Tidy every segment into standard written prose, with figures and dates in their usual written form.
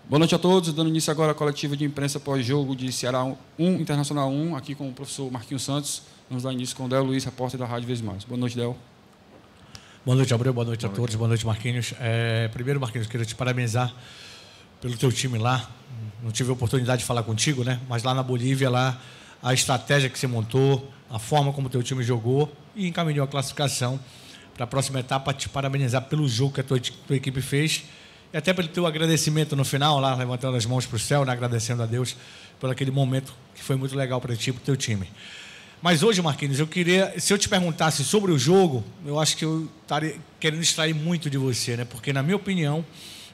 Boa noite a todos. Dando início agora à coletiva de imprensa pós-jogo de Ceará 1, Internacional 1, aqui com o professor Marquinhos Santos. Vamos dar início com o Del Luiz, repórter da Rádio Vezes Mais. Boa noite, Del. Boa noite, Abreu. Boa noite a todos. Boa noite, Marquinhos. Primeiro, Marquinhos, queria te parabenizar pelo teu time lá. Não tive a oportunidade de falar contigo, né? Mas lá na Bolívia, lá, a estratégia que você montou, a forma como o teu time jogou e encaminhou a classificação para a próxima etapa. Te parabenizar pelo jogo que a tua equipe fez e até pelo teu agradecimento no final, lá levantando as mãos para o céu, né? Agradecendo a Deus por aquele momento que foi muito legal para ti e para o teu time. Mas hoje, Marquinhos, eu queria, se eu te perguntasse sobre o jogo, eu acho que eu estaria querendo extrair muito de você, né? Porque, na minha opinião,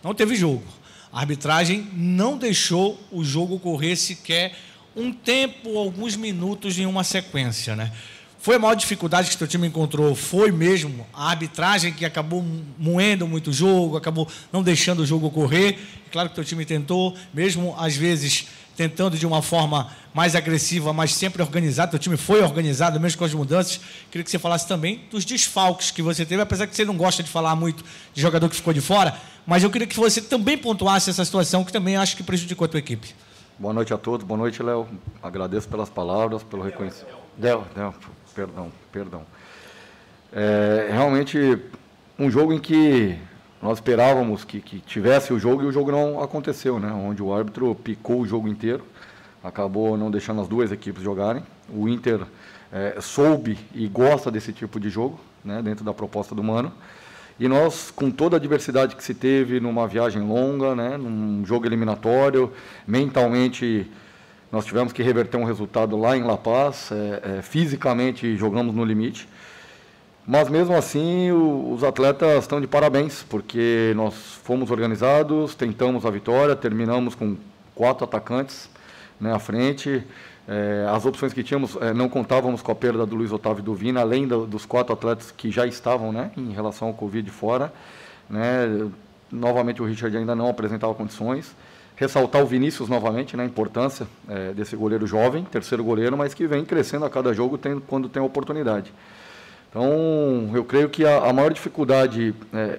não teve jogo. A arbitragem não deixou o jogo ocorrer sequer um tempo, alguns minutos em uma sequência, né? Foi a maior dificuldade que o teu time encontrou, foi mesmo a arbitragem que acabou moendo muito o jogo, acabou não deixando o jogo ocorrer. Claro que o teu time tentou, mesmo às vezes tentando de uma forma mais agressiva, mas sempre organizado. Teu time foi organizado, mesmo com as mudanças. Queria que você falasse também dos desfalques que você teve, apesar que você não gosta de falar muito de jogador que ficou de fora, mas eu queria que você também pontuasse essa situação que também acho que prejudicou a tua equipe. Boa noite a todos, boa noite, Léo. Agradeço pelas palavras, pelo reconhecimento. Perdão. Realmente um jogo em que nós esperávamos que tivesse o jogo e o jogo não aconteceu, né? Onde o árbitro picou o jogo inteiro, acabou não deixando as duas equipes jogarem. O Inter soube e gosta desse tipo de jogo, né? Dentro da proposta do Mano. E nós, com toda a diversidade que se teve numa viagem longa, né? Num jogo eliminatório, mentalmente nós tivemos que reverter um resultado lá em La Paz, fisicamente jogamos no limite. Mas, mesmo assim, os atletas estão de parabéns, porque nós fomos organizados, tentamos a vitória, terminamos com 4 atacantes, né, à frente. As opções que tínhamos, não contávamos com a perda do Luiz Otávio e do Vina, além dos 4 atletas que já estavam, né, em relação ao Covid fora. Né. Novamente, o Richard ainda não apresentava condições. Ressaltar o Vinícius novamente, né, a importância desse goleiro jovem, terceiro goleiro, mas que vem crescendo a cada jogo quando tem a oportunidade. Então, eu creio que a maior dificuldade,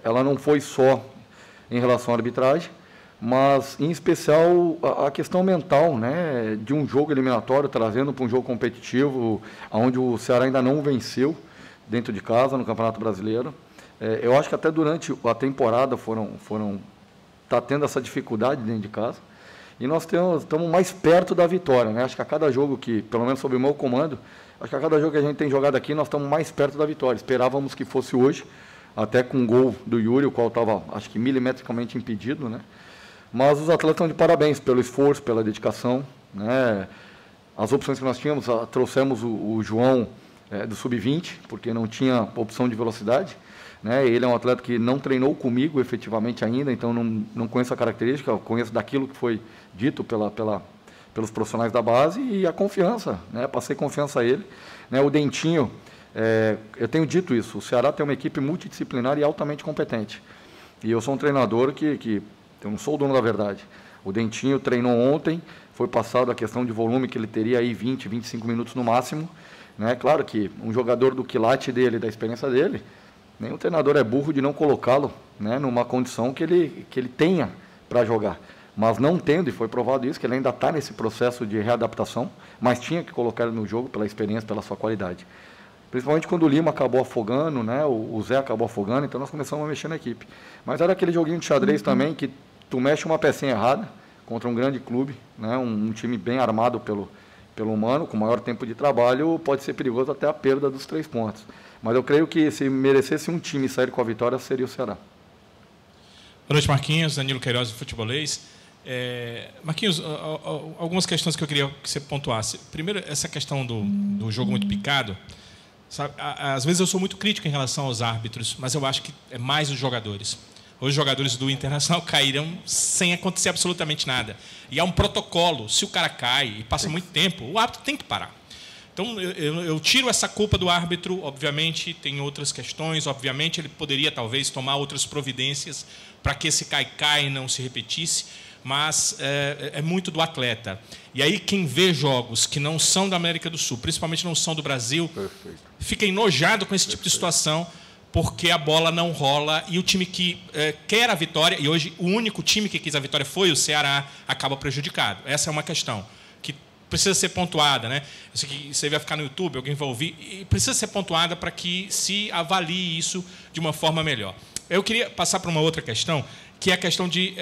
ela não foi só em relação à arbitragem, mas, em especial, a questão mental, né, de um jogo eliminatório, trazendo para um jogo competitivo, onde o Ceará ainda não venceu dentro de casa, no Campeonato Brasileiro. Eu acho que até durante a temporada está tendo essa dificuldade dentro de casa, e nós estamos mais perto da vitória, né? Acho que a cada jogo que, pelo menos sob o meu comando, acho que a cada jogo que a gente tem jogado aqui, nós estamos mais perto da vitória. Esperávamos que fosse hoje, até com o gol do Yuri, o qual estava, acho que milimetricamente impedido, né? Mas os atletas estão de parabéns pelo esforço, pela dedicação, né? As opções que nós tínhamos, trouxemos o João do Sub-20, porque não tinha opção de velocidade. Né? Ele é um atleta que não treinou comigo efetivamente ainda, então não conheço a característica, conheço daquilo que foi dito pelos profissionais da base e a confiança, né? Passei confiança a ele. Né? O Dentinho, eu tenho dito isso, o Ceará tem uma equipe multidisciplinar e altamente competente. E eu sou um treinador que eu não sou o dono da verdade. O Dentinho treinou ontem, foi passado a questão de volume que ele teria aí 20, 25 minutos no máximo. Né? Claro que um jogador do quilate dele, da experiência dele, nenhum treinador é burro de não colocá-lo, né, numa condição que ele tenha para jogar. Mas não tendo, e foi provado isso, que ele ainda está nesse processo de readaptação, mas tinha que colocar ele no jogo pela experiência, pela sua qualidade. Principalmente quando o Lima acabou afogando, né, o Zé acabou afogando, então nós começamos a mexer na equipe. Mas era aquele joguinho de xadrez também, que tu mexe uma pecinha errada contra um grande clube, né, um time bem armado pelo Mano, com maior tempo de trabalho, pode ser perigoso até a perda dos 3 pontos. Mas eu creio que se merecesse um time sair com a vitória, seria o Ceará. Boa noite, Marquinhos. Danilo Queiroz, do Futebolês. Marquinhos, algumas questões que eu queria que você pontuasse. Primeiro, essa questão do jogo muito picado. Sabe, às vezes eu sou muito crítico em relação aos árbitros, mas eu acho que é mais os jogadores. Os jogadores do Internacional caíram sem acontecer absolutamente nada. E há um protocolo. Se o cara cai e passa muito tempo, o árbitro tem que parar. Então, eu tiro essa culpa do árbitro, obviamente, tem outras questões, obviamente, ele poderia, talvez, tomar outras providências para que esse cai-cai não se repetisse, mas é muito do atleta. E aí, quem vê jogos que não são da América do Sul, principalmente não são do Brasil, fica enojado com esse tipo de situação, porque a bola não rola e o time que quer a vitória, e hoje o único time que quis a vitória foi o Ceará, acaba prejudicado. Essa é uma questão que precisa ser pontuada, né? Isso aqui, você vai ficar no YouTube, alguém vai ouvir, e precisa ser pontuada para que se avalie isso de uma forma melhor. Eu queria passar para uma outra questão, que é a questão de...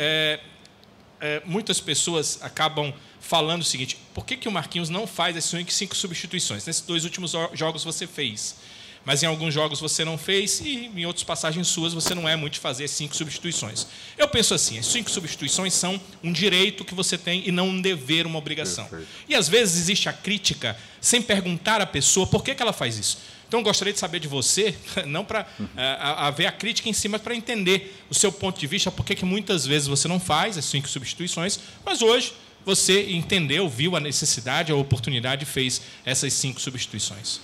muitas pessoas acabam falando o seguinte: por que o Marquinhos não faz as 5 substituições? Nesses 2 últimos jogos você fez, mas em alguns jogos você não fez e em outras passagens suas você não é muito de fazer 5 substituições. Eu penso assim, as 5 substituições são um direito que você tem e não um dever, uma obrigação. Perfeito. E às vezes existe a crítica sem perguntar à pessoa por que ela faz isso. Então, eu gostaria de saber de você, não para haver a crítica em si, mas para entender o seu ponto de vista, por que muitas vezes você não faz as 5 substituições, mas hoje você entendeu, viu a necessidade, a oportunidade e fez essas 5 substituições.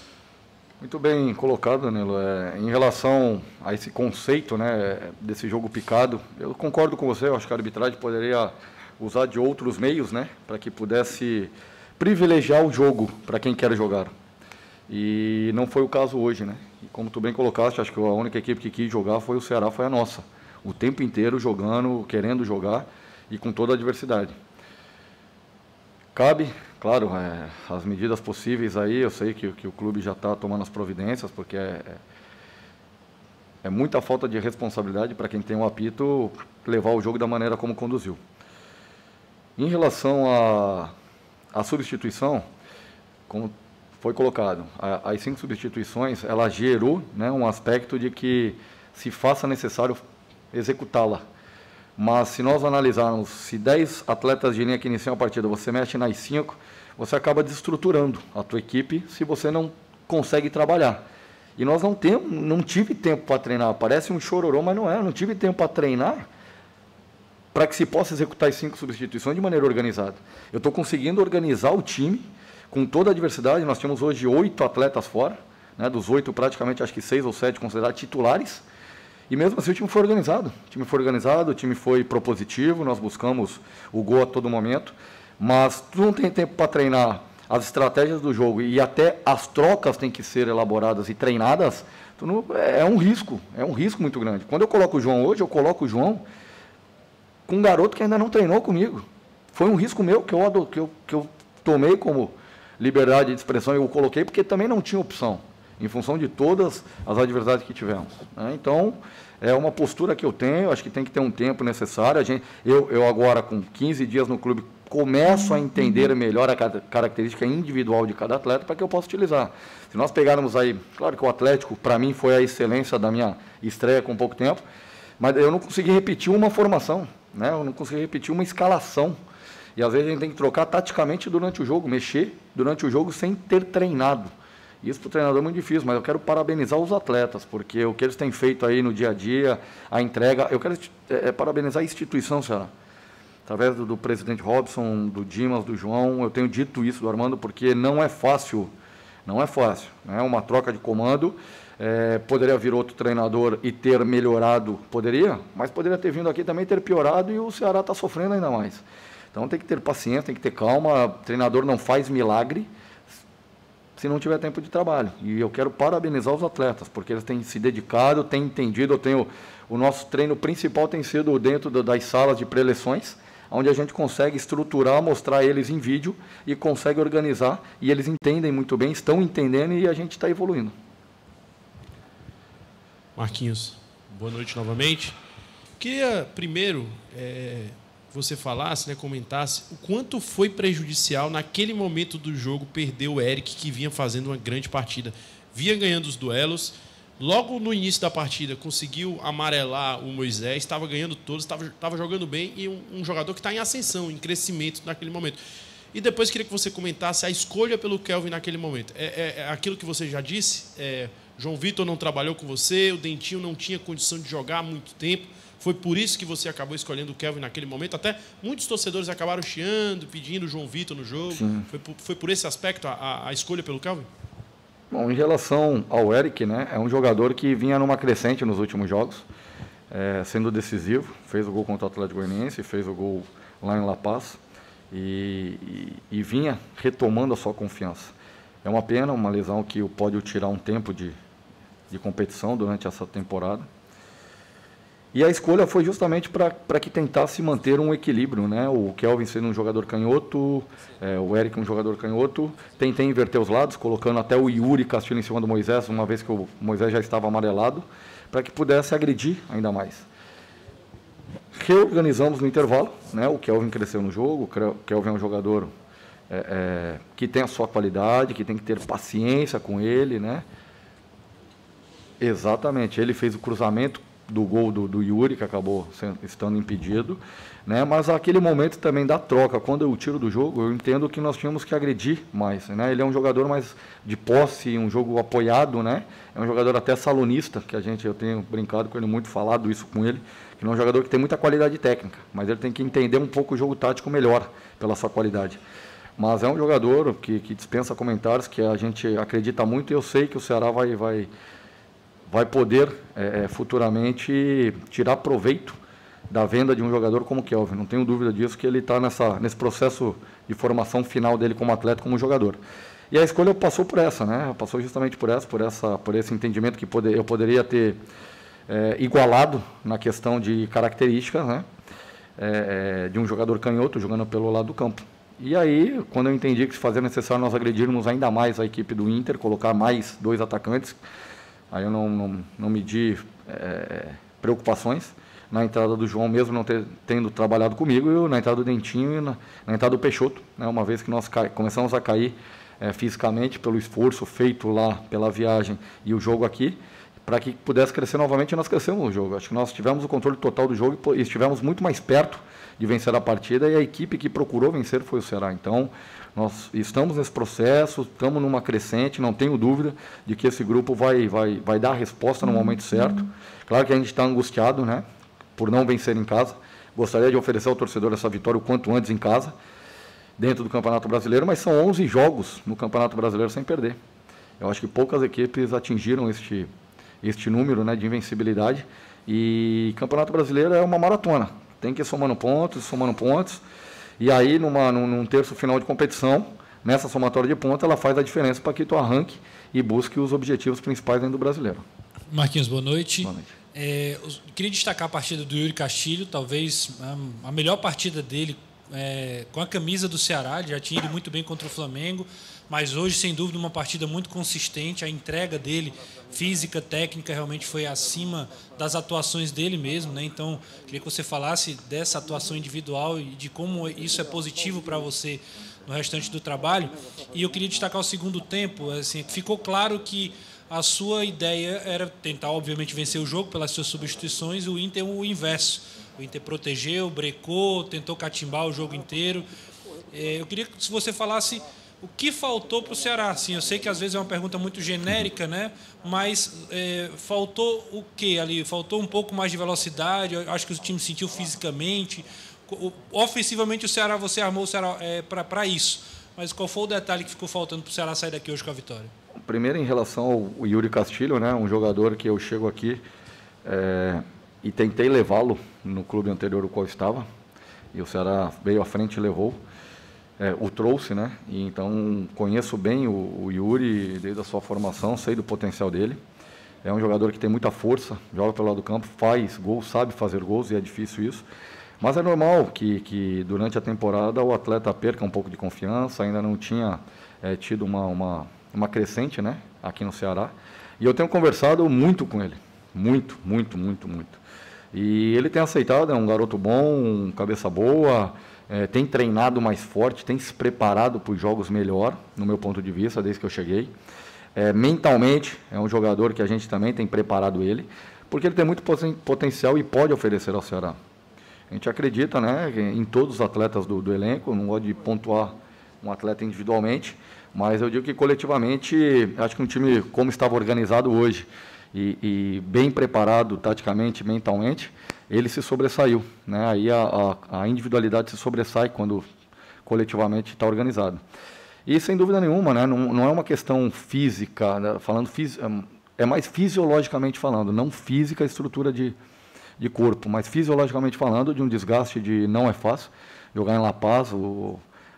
Muito bem colocado, Danilo. Em relação a esse conceito, né, desse jogo picado, eu concordo com você, eu acho que a arbitragem poderia usar de outros meios, né, para que pudesse privilegiar o jogo para quem quer jogar. E não foi o caso hoje, né? E como tu bem colocaste, acho que a única equipe que quis jogar foi o Ceará, foi a nossa. O tempo inteiro jogando, querendo jogar e com toda a adversidade. Cabe, claro, as medidas possíveis aí, eu sei que o clube já está tomando as providências, porque é muita falta de responsabilidade para quem tem um apito levar o jogo da maneira como conduziu. Em relação à substituição, como foi colocado, as 5 substituições, ela gerou, né, um aspecto de que se faça necessário executá-la. Mas se nós analisarmos, se 10 atletas de linha que iniciam a partida, você mexe nas 5, você acaba desestruturando a tua equipe se você não consegue trabalhar. E nós não tive tempo para treinar, parece um chororô, mas não é, eu não tive tempo para treinar para que se possa executar as 5 substituições de maneira organizada. Eu estou conseguindo organizar o time com toda a diversidade. Nós temos hoje 8 atletas fora, né, dos 8 praticamente acho que 6 ou 7 considerados titulares, e mesmo assim o time foi organizado. O time foi propositivo, nós buscamos o gol a todo momento, mas tu não tem tempo para treinar as estratégias do jogo e até as trocas têm que ser elaboradas e treinadas, é um risco muito grande. Quando eu coloco o João hoje, eu coloco o João com um garoto que ainda não treinou comigo. Foi um risco meu que eu tomei como liberdade de expressão, eu coloquei porque também não tinha opção, em função de todas as adversidades que tivemos, né? Então, é uma postura que eu tenho, acho que tem que ter um tempo necessário. Eu agora, com 15 dias no clube, começo a entender melhor a característica individual de cada atleta para que eu possa utilizar. Se nós pegarmos aí, claro que o Atlético, para mim, foi a excelência da minha estreia com pouco tempo, mas eu não consegui repetir uma formação, né? Eu não consegui repetir uma escalação. E às vezes a gente tem que trocar taticamente durante o jogo, mexer durante o jogo sem ter treinado. Isso para o treinador é muito difícil, mas eu quero parabenizar os atletas, porque o que eles têm feito aí no dia a dia, a entrega, eu quero parabenizar a instituição, Ceará. Através do presidente Robson, do Dimas, do João, eu tenho dito isso do Armando, porque não é fácil, né? Uma troca de comando, poderia vir outro treinador e ter melhorado, poderia, mas poderia ter vindo aqui também e ter piorado, e o Ceará está sofrendo ainda mais. Então tem que ter paciência, tem que ter calma, o treinador não faz milagre se não tiver tempo de trabalho. E eu quero parabenizar os atletas, porque eles têm se dedicado, têm entendido. O nosso treino principal tem sido dentro das salas de preleções, onde a gente consegue estruturar, mostrar eles em vídeo e consegue organizar, e eles entendem muito bem, estão entendendo e a gente está evoluindo. Marquinhos, boa noite novamente. Queria primeiro você falasse, né, comentasse o quanto foi prejudicial naquele momento do jogo perder o Eric, que vinha fazendo uma grande partida, vinha ganhando os duelos, logo no início da partida conseguiu amarelar o Moisés, estava ganhando todos, estava jogando bem, e um jogador que está em ascensão, em crescimento naquele momento. E depois queria que você comentasse a escolha pelo Kelvin naquele momento. Aquilo que você já disse, João Vitor não trabalhou com você, o Dentinho não tinha condição de jogar há muito tempo. Foi por isso que você acabou escolhendo o Kelvin naquele momento. Até muitos torcedores acabaram chiando, pedindo o João Vitor no jogo. Foi por esse aspecto a escolha pelo Kelvin? Bom, em relação ao Eric, né, é um jogador que vinha numa crescente nos últimos jogos, sendo decisivo. Fez o gol contra o Atlético Goianiense, fez o gol lá em La Paz e vinha retomando a sua confiança. É uma pena, uma lesão que pode tirar um tempo de de competição durante essa temporada. E a escolha foi justamente para que tentasse manter um equilíbrio, né? O Kelvin sendo um jogador canhoto, o Eric um jogador canhoto. Tentei inverter os lados, colocando até o Yuri Castilho em cima do Moisés, uma vez que o Moisés já estava amarelado, para que pudesse agredir ainda mais. Reorganizamos no intervalo, né? O Kelvin cresceu no jogo, o Kelvin é um jogador que tem a sua qualidade, que tem que ter paciência com ele, né? Exatamente, ele fez o cruzamento do gol do Yuri, que acabou estando impedido, né? Mas aquele momento também da troca, quando eu tiro do jogo, eu entendo que nós tínhamos que agredir mais, né? Ele é um jogador mais de posse, um jogo apoiado, né? É um jogador até salonista, que eu tenho brincado com ele muito, falado isso com ele, que não é um jogador que tem muita qualidade técnica, mas ele tem que entender um pouco o jogo tático melhor, pela sua qualidade. Mas é um jogador que dispensa comentários, que a gente acredita muito, e eu sei que o Ceará vai poder futuramente tirar proveito da venda de um jogador como o Kelvin. Não tenho dúvida disso, que ele está nesse processo de formação final dele como atleta, como jogador. E a escolha passou por essa, né? Passou justamente por esse entendimento que eu poderia ter igualado na questão de características, né? De um jogador canhoto jogando pelo lado do campo. E aí, quando eu entendi que se fazia necessário nós agredirmos ainda mais a equipe do Inter, colocar mais 2 atacantes, aí eu não medi preocupações na entrada do João, mesmo não tendo trabalhado comigo, e na entrada do Dentinho e na entrada do Peixoto, né? Uma vez que nós começamos a cair fisicamente pelo esforço feito lá pela viagem e o jogo aqui, para que pudesse crescer novamente, e nós crescemos no jogo. Acho que nós tivemos o controle total do jogo e estivemos muito mais perto de vencer a partida, e a equipe que procurou vencer foi o Ceará. Então, nós estamos nesse processo, estamos numa crescente, não tenho dúvida de que esse grupo vai dar a resposta no momento certo. Claro que a gente está angustiado, né, por não vencer em casa. Gostaria de oferecer ao torcedor essa vitória o quanto antes em casa, dentro do Campeonato Brasileiro, mas são 11 jogos no Campeonato Brasileiro sem perder. Eu acho que poucas equipes atingiram este número, né, de invencibilidade, e Campeonato Brasileiro é uma maratona. Tem que ir somando pontos, e aí num terço final de competição, nessa somatória de pontos, ela faz a diferença para que tu arranque e busque os objetivos principais dentro do Brasileiro. Marquinhos, boa noite. Boa noite. Queria destacar a partida do Yuri Castilho, talvez a melhor partida dele com a camisa do Ceará. Ele já tinha ido muito bem contra o Flamengo, mas hoje, sem dúvida, uma partida muito consistente. A entrega dele, física, técnica, realmente foi acima das atuações dele mesmo, né? Então, queria que você falasse dessa atuação individual e de como isso é positivo para você no restante do trabalho. E eu queria destacar o segundo tempo. Assim, ficou claro que a sua ideia era tentar, obviamente, vencer o jogo pelas suas substituições, o Inter o inverso. O Inter protegeu, brecou, tentou catimbar o jogo inteiro. Eu queria que você falasse o que faltou para o Ceará. Assim, eu sei que às vezes é uma pergunta muito genérica, né? Mas faltou o quê ali? Faltou um pouco mais de velocidade? Eu acho que o time sentiu fisicamente. Ofensivamente, você armou o Ceará para isso. Mas qual foi o detalhe que ficou faltando para o Ceará sair daqui hoje com a vitória? Primeiro, em relação ao Yuri Castilho, né? Um jogador que eu chego aqui e tentei levá-lo no clube anterior ao qual estava, e o Ceará veio à frente e levou. O trouxe, né? E então conheço bem o Yuri desde a sua formação, sei do potencial dele. É um jogador que tem muita força, joga pelo lado do campo, faz gols, sabe fazer gols, e é difícil isso. Mas é normal que durante a temporada o atleta perca um pouco de confiança, ainda não tinha tido uma crescente, né? Aqui no Ceará. E eu tenho conversado muito com ele, muito. E ele tem aceitado, é um garoto bom, cabeça boa. Tem treinado mais forte, tem se preparado para os jogos melhor, no meu ponto de vista, desde que eu cheguei. Mentalmente, é um jogador que a gente também tem preparado ele, porque ele tem muito potencial e pode oferecer ao Ceará. A gente acredita, né, em todos os atletas do elenco, não gosto de pontuar um atleta individualmente, mas eu digo que coletivamente, acho que um time como estava organizado hoje e bem preparado taticamente, mentalmente, ele se sobressaiu, né? Aí a individualidade se sobressai quando coletivamente está organizado. E sem dúvida nenhuma, né? Não é uma questão física, né? É mais fisiologicamente falando, não física, estrutura de corpo, mas fisiologicamente falando, de um desgaste de não é fácil. Jogar em La Paz,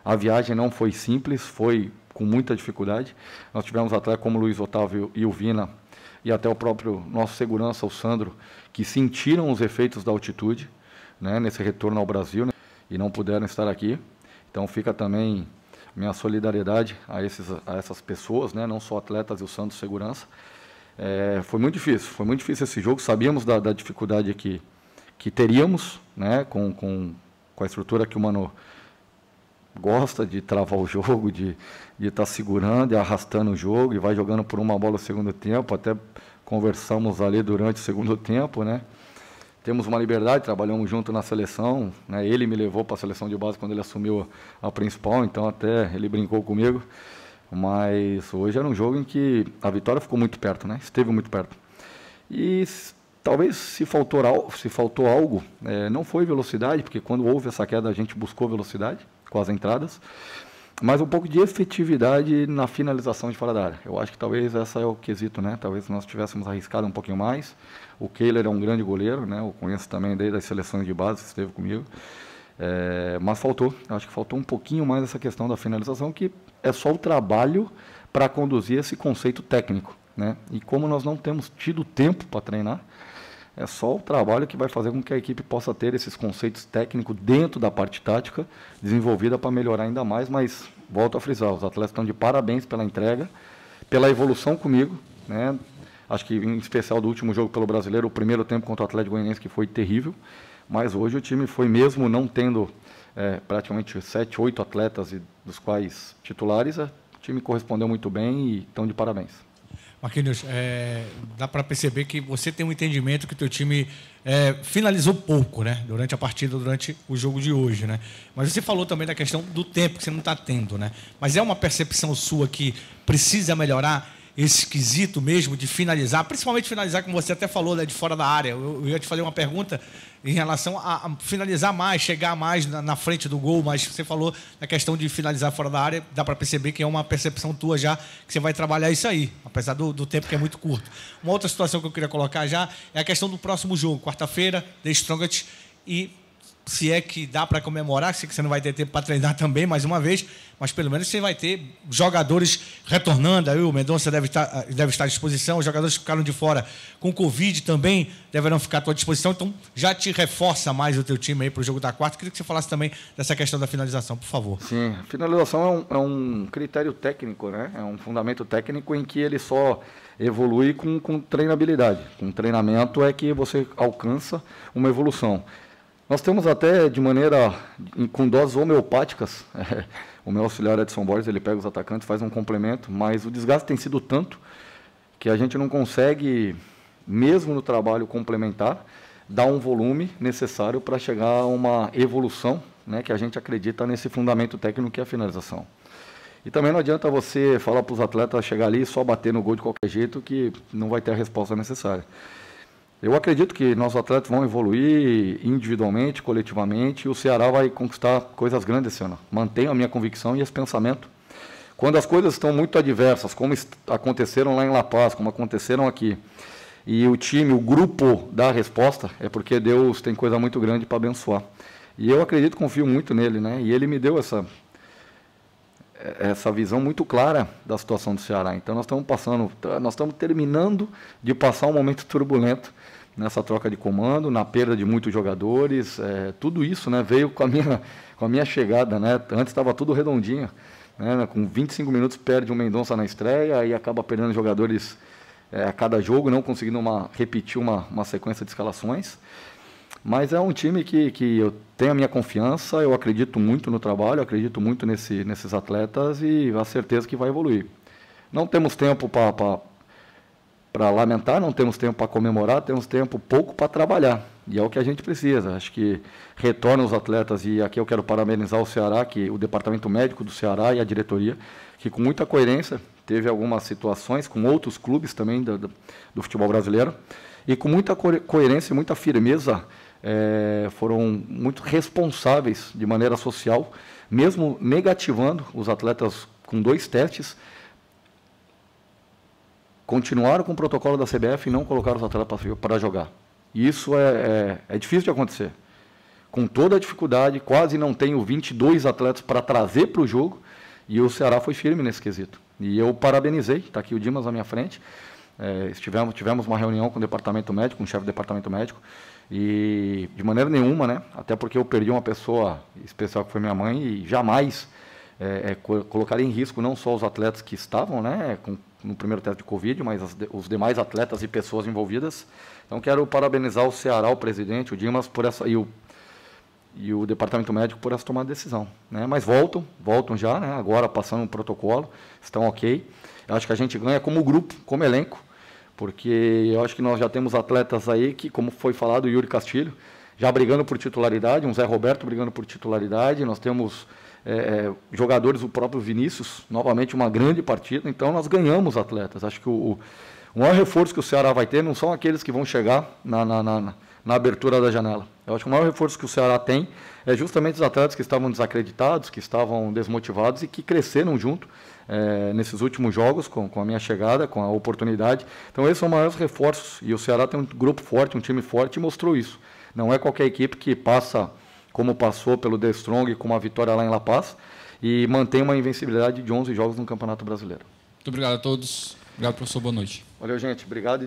a viagem não foi simples, foi com muita dificuldade. Nós tivemos atletas como o Luiz Otávio e o Vina e até o próprio nosso segurança, o Sandro, que sentiram os efeitos da altitude, né, nesse retorno ao Brasil, né, e não puderam estar aqui. Então fica também minha solidariedade a essas pessoas, né, não só atletas e o Sandro Segurança. Foi muito difícil esse jogo. Sabíamos da dificuldade que teríamos, né, com a estrutura que o Mano gosta de travar o jogo, de estar segurando e arrastando o jogo, e vai jogando por uma bola no segundo tempo. Até conversamos ali durante o segundo tempo, né? Temos uma liberdade, trabalhamos junto na seleção, né? Ele me levou para a seleção de base quando ele assumiu a principal, então até ele brincou comigo. Mas hoje era um jogo em que a vitória ficou muito perto, né? Esteve muito perto. E talvez se faltou algo, não foi velocidade, porque quando houve essa queda a gente buscou velocidade com as entradas, mas um pouco de efetividade na finalização de fora da área. Eu acho que talvez essa é o quesito, né? Talvez nós tivéssemos arriscado um pouquinho mais. O Kehler é um grande goleiro, né? Eu conheço também desde as seleções de base, que esteve comigo. Mas acho que faltou um pouquinho mais essa questão da finalização, que é só o trabalho para conduzir esse conceito técnico, né? E como nós não temos tido tempo para treinar, é só o trabalho que vai fazer com que a equipe possa ter esses conceitos técnicos dentro da parte tática, desenvolvida para melhorar ainda mais. Mas, volto a frisar, os atletas estão de parabéns pela entrega, pela evolução comigo, né? Acho que, em especial, do último jogo pelo Brasileiro, o primeiro tempo contra o Atlético Goianiense, que foi terrível. Mas hoje o time foi, mesmo não tendo praticamente 7, 8 atletas, dos quais titulares, o time correspondeu muito bem e estão de parabéns. Marquinhos, dá para perceber que você tem um entendimento que o teu time finalizou pouco, né, durante a partida, durante o jogo de hoje, né? Mas você falou também da questão do tempo que você não está tendo, né? Mas é uma percepção sua que precisa melhorar esse quesito mesmo de finalizar, principalmente finalizar, como você até falou, né, de fora da área. Eu ia te fazer uma pergunta em relação a finalizar mais, chegar mais na frente do gol, mas você falou na questão de finalizar fora da área, dá para perceber que é uma percepção tua já, que você vai trabalhar isso aí, apesar do tempo que é muito curto. Uma outra situação que eu queria colocar já é a questão do próximo jogo, quarta-feira, The Strongest, e se é que dá para comemorar, sei que você não vai ter tempo para treinar também, mais uma vez, mas pelo menos você vai ter jogadores retornando, aí o Mendonça deve estar à disposição, os jogadores que ficaram de fora com Covid também deverão ficar à tua disposição, então já te reforça mais o teu time aí para o jogo da quarta. Queria que você falasse também dessa questão da finalização, por favor. Sim, a finalização é um critério técnico, né? É um fundamento técnico em que ele só evolui com treinabilidade. Com treinamento é que você alcança uma evolução. Nós temos até com doses homeopáticas, o meu auxiliar Edson Borges, ele pega os atacantes, faz um complemento, mas o desgaste tem sido tanto que a gente não consegue, mesmo no trabalho complementar, dar um volume necessário para chegar a uma evolução, né, que a gente acredita nesse fundamento técnico que é a finalização. E também não adianta você falar para os atletas chegar ali e só bater no gol de qualquer jeito, que não vai ter a resposta necessária. Eu acredito que nossos atletas vão evoluir individualmente, coletivamente, e o Ceará vai conquistar coisas grandes esse ano. Mantenho a minha convicção e esse pensamento. Quando as coisas estão muito adversas, como aconteceram lá em La Paz, como aconteceram aqui, e o grupo dá a resposta, é porque Deus tem coisa muito grande para abençoar. E eu acredito, confio muito nele, né? E ele me deu essa visão muito clara da situação do Ceará. Então nós estamos terminando de passar um momento turbulento nessa troca de comando, na perda de muitos jogadores, tudo isso, né, veio com a minha chegada, né? Antes estava tudo redondinho, né? Com 25 minutos perde o Mendonça na estreia e acaba perdendo jogadores a cada jogo, não conseguindo repetir uma sequência de escalações. Mas é um time que eu tenho a minha confiança, eu acredito muito no trabalho, acredito muito nesses atletas e a certeza que vai evoluir. Não temos tempo para lamentar, não temos tempo para comemorar, temos tempo pouco para trabalhar. E é o que a gente precisa. Acho que retorna os atletas, e aqui eu quero parabenizar o Ceará, o departamento médico do Ceará e a diretoria, que com muita coerência teve algumas situações com outros clubes também do futebol brasileiro, e com muita coerência e muita firmeza foram muito responsáveis de maneira social, mesmo negativando os atletas com 2 testes, continuaram com o protocolo da CBF e não colocaram os atletas para jogar. E isso é difícil de acontecer. Com toda a dificuldade, quase não tenho 22 atletas para trazer para o jogo, e o Ceará foi firme nesse quesito. E eu parabenizei, está aqui o Dimas à minha frente, Tivemos uma reunião com o departamento médico, com o chefe do departamento médico, e de maneira nenhuma, né, até porque eu perdi uma pessoa especial que foi minha mãe, e jamais colocaria em risco não só os atletas que estavam, né, no primeiro teste de Covid, mas os demais atletas e pessoas envolvidas. Então, quero parabenizar o Ceará, o presidente, o Dimas, por essa, e o departamento médico por essa tomada de decisão, né? Mas voltam já, né? Agora passando um protocolo, estão ok. Eu acho que a gente ganha como grupo, como elenco, porque eu acho que nós já temos atletas aí que, como foi falado, o Yuri Castilho, já brigando por titularidade, um Zé Roberto brigando por titularidade, nós temos jogadores, o próprio Vinícius, novamente uma grande partida, então nós ganhamos atletas. Acho que o maior reforço que o Ceará vai ter não são aqueles que vão chegar na abertura da janela. Eu acho que o maior reforço que o Ceará tem é justamente os atletas que estavam desacreditados, que estavam desmotivados e que cresceram junto nesses últimos jogos, com a minha chegada, com a oportunidade. Então, esses são os maiores reforços. E o Ceará tem um grupo forte, um time forte, e mostrou isso. Não é qualquer equipe que passa, como passou pelo The Strong, com uma vitória lá em La Paz, e mantém uma invencibilidade de 11 jogos no Campeonato Brasileiro. Muito obrigado a todos. Obrigado, professor. Boa noite. Valeu, gente. Obrigado.